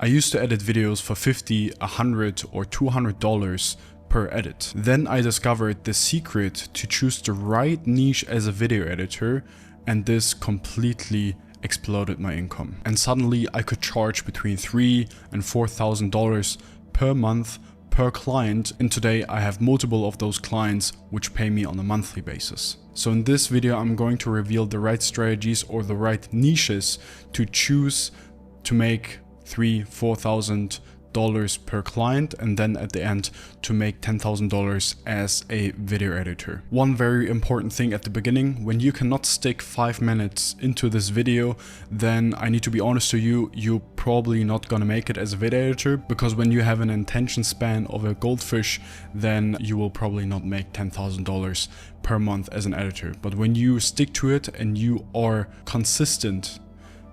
I used to edit videos for $50, $100 or $200 per edit. Then I discovered the secret to choose the right niche as a video editor, and this completely exploded my income. And suddenly I could charge between $3,000 and $4,000 per month per client, and today I have multiple of those clients which pay me on a monthly basis. So in this video I'm going to reveal the right strategies or the right niches to choose to make $3,000, $4,000 per client, and then at the end to make $10,000 as a video editor. One very important thing at the beginning: when you cannot stick 5 minutes into this video, then I need to be honest to you, you're probably not gonna make it as a video editor, because when you have an attention span of a goldfish, then you will probably not make $10,000 per month as an editor. But when you stick to it and you are consistent,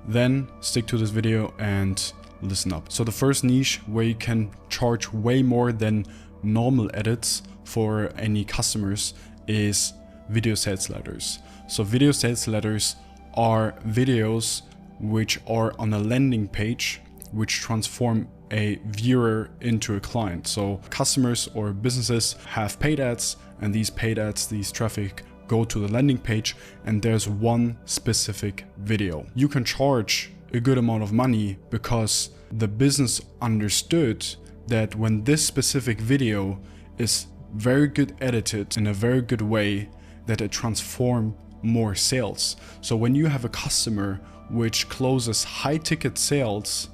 then stick to this video and listen up. So the first niche where you can charge way more than normal edits for any customers is video sales letters. So video sales letters are videos which are on a landing page which transform a viewer into a client. So customers or businesses have paid ads, and these paid ads, these traffic, go to the landing page, and there's one specific video. You can charge a good amount of money because the business understood that when this specific video is very good edited in a very good way, that it transforms more sales. So when you have a customer which closes high ticket sales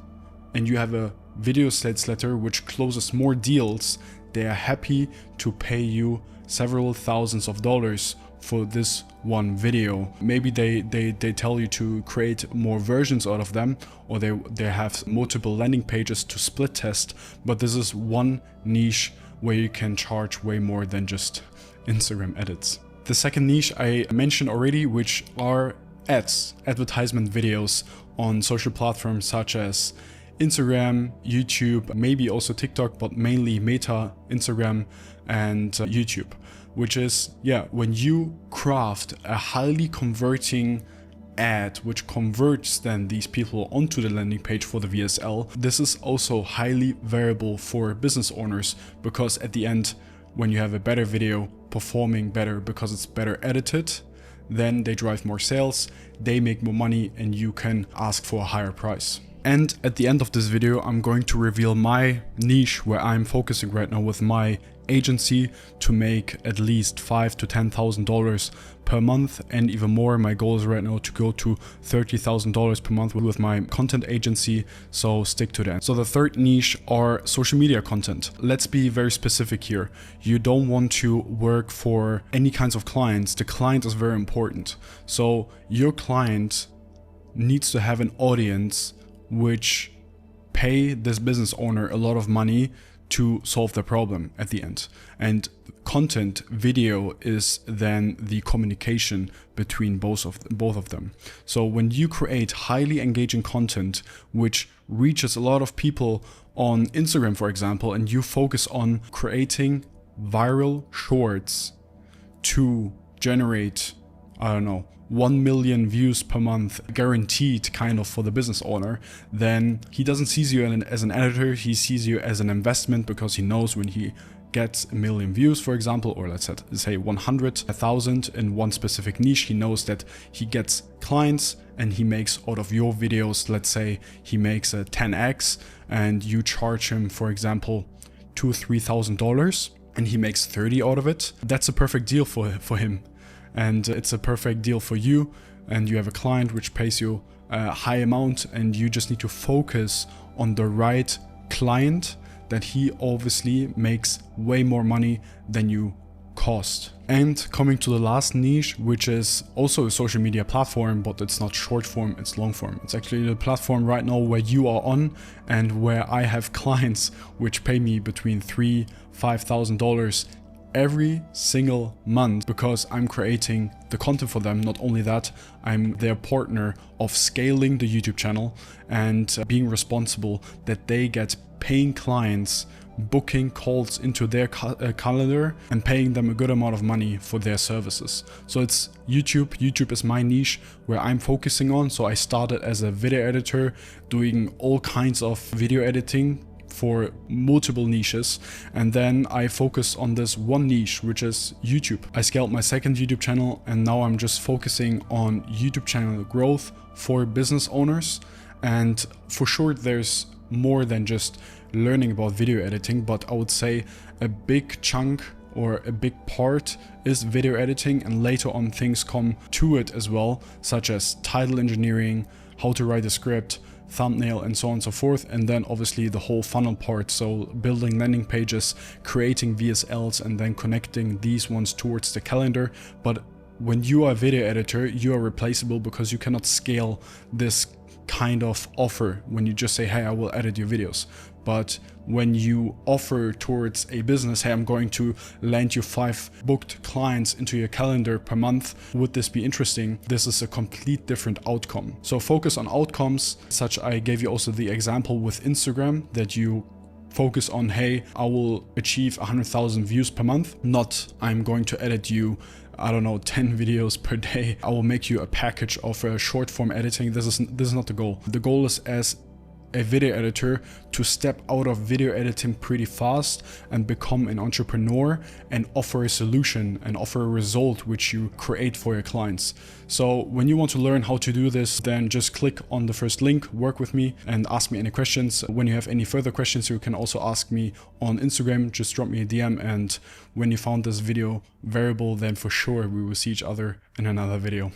and you have a video sales letter which closes more deals, they are happy to pay you several thousands of dollars for this one video. Maybe they tell you to create more versions out of them, or they have multiple landing pages to split test, but this is one niche where you can charge way more than just Instagram edits. The second niche I mentioned already, which are ads, advertisement videos on social platforms such as Instagram, YouTube, maybe also TikTok, but mainly Meta, Instagram and YouTube. Which is, when you craft a highly converting ad which converts then these people onto the landing page for the VSL, this is also highly variable for business owners, because at the end, when you have a better video performing better because it's better edited, then they drive more sales, they make more money, and you can ask for a higher price. And at the end of this video, I'm going to reveal my niche where I'm focusing right now with my agency to make at least $5,000 to $10,000 per month, and even more. My goal is right now to go to $30,000 per month with my content agency, so stick to that. So the third niche are social media content. Let's be very specific here. You don't want to work for any kinds of clients. The client is very important. So your client needs to have an audience which pay this business owner a lot of money to solve the problem at the end. And content, video, is then the communication between both of them. So when you create highly engaging content which reaches a lot of people on Instagram, for example, and you focus on creating viral shorts to generate, 1 million views per month guaranteed kind of for the business owner, then he doesn't see you as an editor, he sees you as an investment, because he knows when he gets 1 million views, for example, or let's say 100,000 in one specific niche, he knows that he gets clients and he makes out of your videos, let's say he makes a 10x and you charge him, for example, $2,000 to $3,000 and he makes 30 out of it. That's a perfect deal for him. And it's a perfect deal for you, and you have a client which pays you a high amount, and you just need to focus on the right client that he obviously makes way more money than you cost. And coming to the last niche, which is also a social media platform, but it's not short form, it's long form. It's actually the platform right now where you are on, and where I have clients which pay me between $3,000 to $5,000 every single month, because I'm creating the content for them. Not only that, I'm their partner of scaling the YouTube channel and being responsible that they get paying clients booking calls into their calendar and paying them a good amount of money for their services. So it's YouTube. YouTube is my niche where I'm focusing on. So I started as a video editor doing all kinds of video editing for multiple niches, and then I focused on this one niche, which is YouTube. I scaled my second YouTube channel, and now I'm just focusing on YouTube channel growth for business owners. And for sure, there's more than just learning about video editing, but I would say a big chunk or a big part is video editing, and later on things come to it as well, such as title engineering, how to write a script, thumbnail, and so on and so forth. And then obviously the whole funnel part, so building landing pages, creating VSLs, and then connecting these ones towards the calendar. But when you are a video editor, you are replaceable because you cannot scale this kind of offer when you just say, hey, I will edit your videos. But when you offer towards a business, hey, I'm going to land you 5 booked clients into your calendar per month, would this be interesting? This is a complete different outcome. So focus on outcomes, such I gave you also the example with Instagram, that you focus on, hey, I will achieve 100,000 views per month, not I'm going to edit you, I don't know, 10 videos per day. I will make you a package of short form editing. This is not the goal. The goal is, as a video editor, to step out of video editing pretty fast and become an entrepreneur and offer a solution and offer a result which you create for your clients. So when you want to learn how to do this, then just click on the first link, work with me, and ask me any questions. When you have any further questions, you can also ask me on Instagram. Just drop me a DM, and when you found this video valuable, then for sure we will see each other in another video.